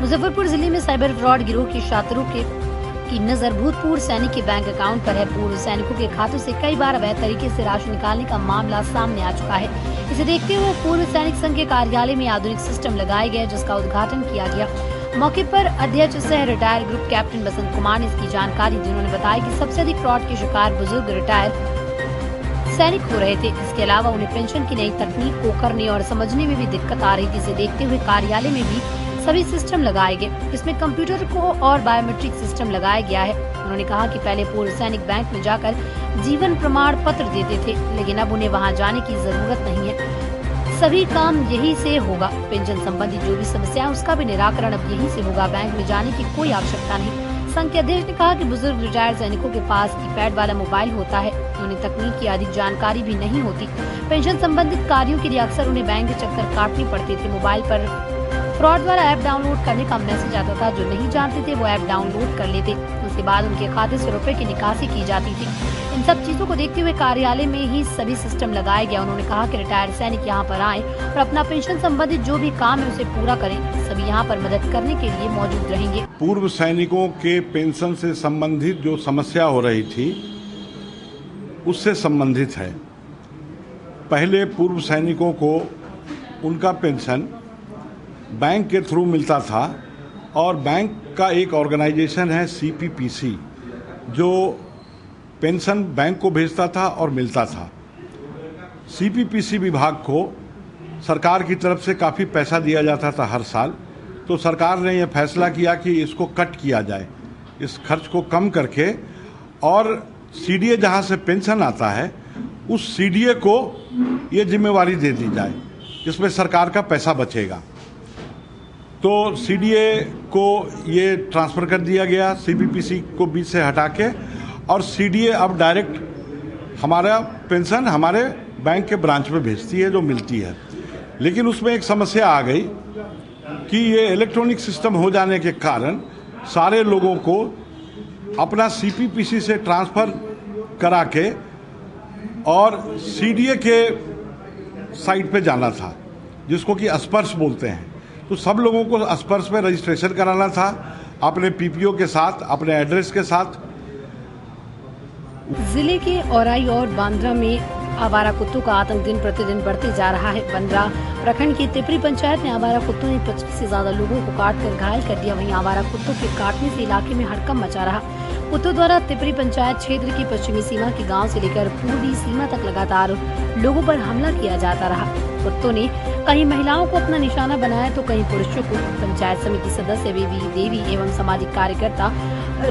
मुजफ्फरपुर जिले में cyber fraud गिरोह के शातिरों की नजर भूतपूर्व सैनिक के बैंक अकाउंट पर है। पूर्व सैनिकों के खातों से कई बार अवैध तरीके से राशि निकालने का मामला सामने आ चुका है। इसे देखते हुए पूर्व सैनिक संघ के कार्यालय में आधुनिक सिस्टम लगाया गया, जिसका उद्घाटन किया गया। मौके पर अध्यक्ष सह retire group captain Basant Kumar ने इसकी जानकारी दी। उन्होंने बताया कि सबसे अधिक फ्रॉड के शिकार बुजुर्ग रिटायर सैनिक हो रहे थे। इसके अलावा उन्हें पेंशन की नई तकनीक को करने और समझने में भी दिक्कत आ रही थी। इसे देखते हुए कार्यालय में भी सभी सिस्टम लगाए गए। इसमें कंप्यूटर को और बायोमेट्रिक सिस्टम लगाया गया है। उन्होंने कहा कि पहले पूर्व सैनिक बैंक में जाकर जीवन प्रमाण पत्र देते थे, लेकिन अब उन्हें वहां जाने की जरूरत नहीं है। सभी काम यही से होगा। पेंशन संबंधी जो भी समस्या है उसका भी निराकरण अब यही से होगा। बैंक में जाने की कोई आवश्यकता नहीं। संघ के अध्यक्ष ने कहा कि बुजुर्ग रिटायर्ड सैनिकों के पास कीपैड वाला मोबाइल होता है, उन्हें तकनीक की अधिक जानकारी भी नहीं होती। पेंशन संबंधित कार्यों के लिए अक्सर उन्हें बैंक के चक्कर काटने पड़ते थे। मोबाइल पर फ्रॉड द्वारा ऐप डाउनलोड करने का मैसेज आता था। जो नहीं जानते थे वो ऐप डाउनलोड कर लेते। उसके बाद उनके खाते से रुपए की निकासी की जाती थी। इन सब चीजों को देखते हुए कार्यालय में ही सभी सिस्टम लगाया गया। उन्होंने कहा कि रिटायर्ड सैनिक यहाँ पर आए और अपना पेंशन संबंधित जो भी काम है उसे पूरा करें। सभी यहाँ पर मदद करने के लिए मौजूद रहेंगे। पूर्व सैनिकों के पेंशन से संबंधित जो समस्या हो रही थी उससे संबंधित है। पहले पूर्व सैनिकों को उनका पेंशन बैंक के थ्रू मिलता था और बैंक का एक ऑर्गेनाइजेशन है CPPC जो पेंशन बैंक को भेजता था और मिलता था। CPPC विभाग को सरकार की तरफ से काफ़ी पैसा दिया जाता था हर साल, तो सरकार ने यह फैसला किया कि इसको कट किया जाए, इस खर्च को कम करके, और CDA जहां से पेंशन आता है उस CDA को ये जिम्मेवारी दे दी जाए, जिसमें सरकार का पैसा बचेगा। तो CDA को ये ट्रांसफ़र कर दिया गया CPPC को बीच से हटा के, और CDA अब डायरेक्ट हमारा पेंशन हमारे बैंक के ब्रांच में भेजती है जो मिलती है। लेकिन उसमें एक समस्या आ गई कि ये इलेक्ट्रॉनिक सिस्टम हो जाने के कारण सारे लोगों को अपना CPPC से ट्रांसफ़र करा के और CDA के साइट पे जाना था, जिसको कि स्पर्श बोलते हैं। तो सब लोगों को स्पर्श में रजिस्ट्रेशन कराना था अपने PPO के साथ, अपने एड्रेस के साथ। जिले के औराई और बांद्रा में आवारा कुत्तों का आतंक दिन प्रतिदिन बढ़ते जा रहा है। बांद्रा प्रखंड की तिपरी पंचायत में आवारा कुत्तों ने 25 से ज्यादा लोगों को काटकर घायल कर दिया। वहीं आवारा कुत्तों के काटने से इलाके में हड़कंप मचा रहा। कुत्तों द्वारा तिपरी पंचायत क्षेत्र की पश्चिमी सीमा के गांव से लेकर पूर्वी सीमा तक लगातार लोगों पर हमला किया जाता रहा। कुत्तों ने कहीं महिलाओं को अपना निशाना बनाया तो कहीं पुरुषों को। पंचायत समिति सदस्य बेबी देवी एवं सामाजिक कार्यकर्ता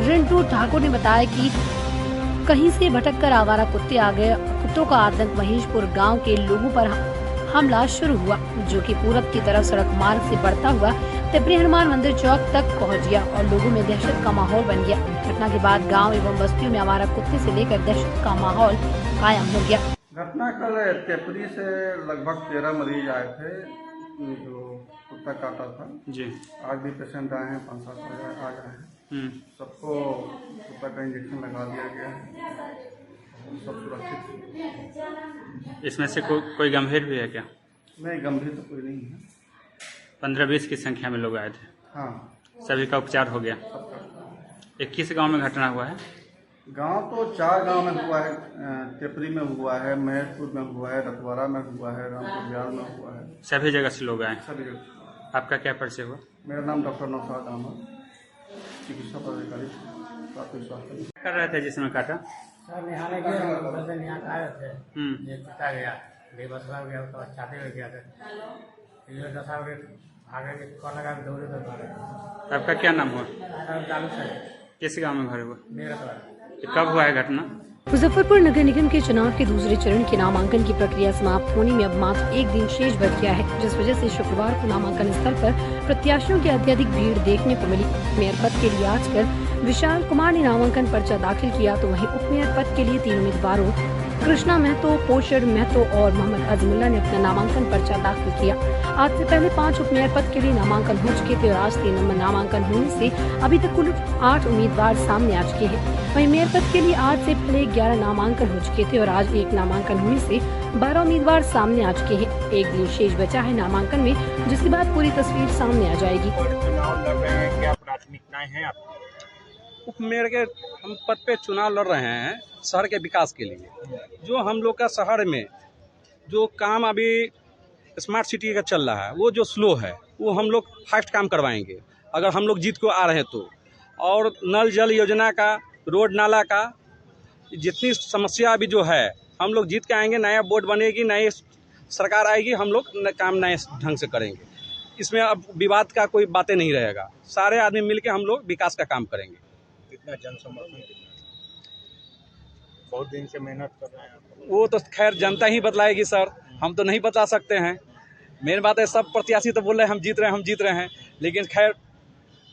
रिंटू ठाकुर ने बताया कि कहीं से भटक कर आवारा कुत्ते आ गए। कुत्तों का आतंक महेशपुर गांव के लोगों पर हमला शुरू हुआ, जो कि पूरब की तरफ सड़क मार्ग से बढ़ता हुआ तिपरी हनुमान मंदिर चौक तक पहुंच गया और लोगों में दहशत का माहौल बन गया। घटना के बाद गांव एवं बस्तियों में आवारा कुत्ते से लेकर दहशत का माहौल कायम हो गया। घटना कल तिपरी से लगभग 13 मरीज आए थे जो कुत्ता काटा था जी। आज भी पेशेंट आए हैं, 5-7 आ गए हैं। सबको कुत्ता का इंजेक्शन लगा दिया गया है, सब सुरक्षित। इसमें से कोई गंभीर भी है क्या? नहीं, गंभीर तो कोई नहीं है। 15-20 की संख्या में लोग आए थे। हाँ, सभी का उपचार हो गया। 21 गांव में घटना हुआ है। गांव तो 4 गांव में हुआ है। तिपरी में हुआ है, महेशपुर में हुआ है, रतवारा में हुआ है, रामपुर बिहार में हुआ है। सभी जगह से लोग आए। सभी जगह। आपका क्या परिचय हुआ? मेरा नाम डॉक्टर नौशाद अहमद, चिकित्सा पदाधिकारी, प्राथमिक स्वास्थ्य। कर रहे थे जिसमें काटा? सर नहाने गए, यहाँ आए थे, ये कुत्ता गया, बेबस हो गया, उसके बाद छाते में गया था। ये 10 बजे आगे कॉल लगा के दौड़े तो भागे। आपका क्या नाम हुआ? चालू सर। किस गांव में घर हुआ? मेरा तो कब हुआ है घटना? मुजफ्फरपुर नगर निगम के चुनाव के दूसरे चरण के नामांकन की प्रक्रिया समाप्त होने में अब मात्र एक दिन शेष बच गया है, जिस वजह से शुक्रवार को नामांकन स्थल पर प्रत्याशियों की अत्यधिक भीड़ देखने को मिली। मेयर पद के लिए आजकल विशाल कुमार ने नामांकन पर्चा दाखिल किया, तो वहीं उप मेयर पद के लिए 3 उम्मीदवारों कृष्णा महतो, पोषण महतो और मोहम्मद अजमुल्ला ने अपना नामांकन पर्चा दाखिल किया। आज से पहले 5 उप मेयर पद के लिए नामांकन हो चुके थे और आज 3 नंबर नामांकन होने से अभी तक कुल 8 उम्मीदवार सामने आ चुके हैं। वहीं मेयर पद के लिए आज से पहले 11 नामांकन हो चुके थे और आज 1 नामांकन होने से 12 उम्मीदवार सामने आ चुके हैं। एक दिन शेष बचा है नामांकन में, जिसके बाद पूरी तस्वीर सामने आ जाएगी। प्राथमिकताएं हैं आपकी? उपमेयर के हम पद पे चुनाव लड़ रहे हैं शहर के विकास के लिए। जो हम लोग का शहर में जो काम अभी स्मार्ट सिटी का चल रहा है वो जो स्लो है वो हम लोग फास्ट काम करवाएंगे अगर हम लोग जीत को आ रहे हैं तो। और नल जल योजना का, रोड नाला का, जितनी समस्या अभी जो है हम लोग जीत के आएंगे, नया बोर्ड बनेगी, नई सरकार आएगी, हम लोग काम नए ढंग से करेंगे। इसमें अब विवाद का कोई बातें नहीं रहेगा, सारे आदमी मिलके हम लोग विकास का काम करेंगे। कितना जन समर्थन, कितना? बहुत दिन से मेहनत कर रहे हैं। वो तो खैर जनता ही बतलाएगी सर, हम तो नहीं बता सकते हैं। मेन बात है सब प्रत्याशी तो बोल रहे हैं हम जीत रहे हैं, लेकिन खैर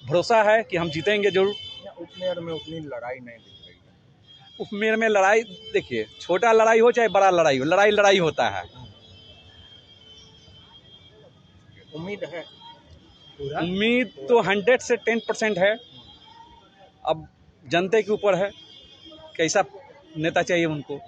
भरोसा है कि हम जीतेंगे जरूर। उपमेयर में उतनी लड़ाई नहीं दिख रही है। उपमेयर में लड़ाई, देखिए छोटा लड़ाई हो चाहे बड़ा लड़ाई हो, लड़ाई होता है। उम्मीद है? उम्मीद तो 100 से 10% है। अब जनता के ऊपर है कैसा नेता चाहिए उनको।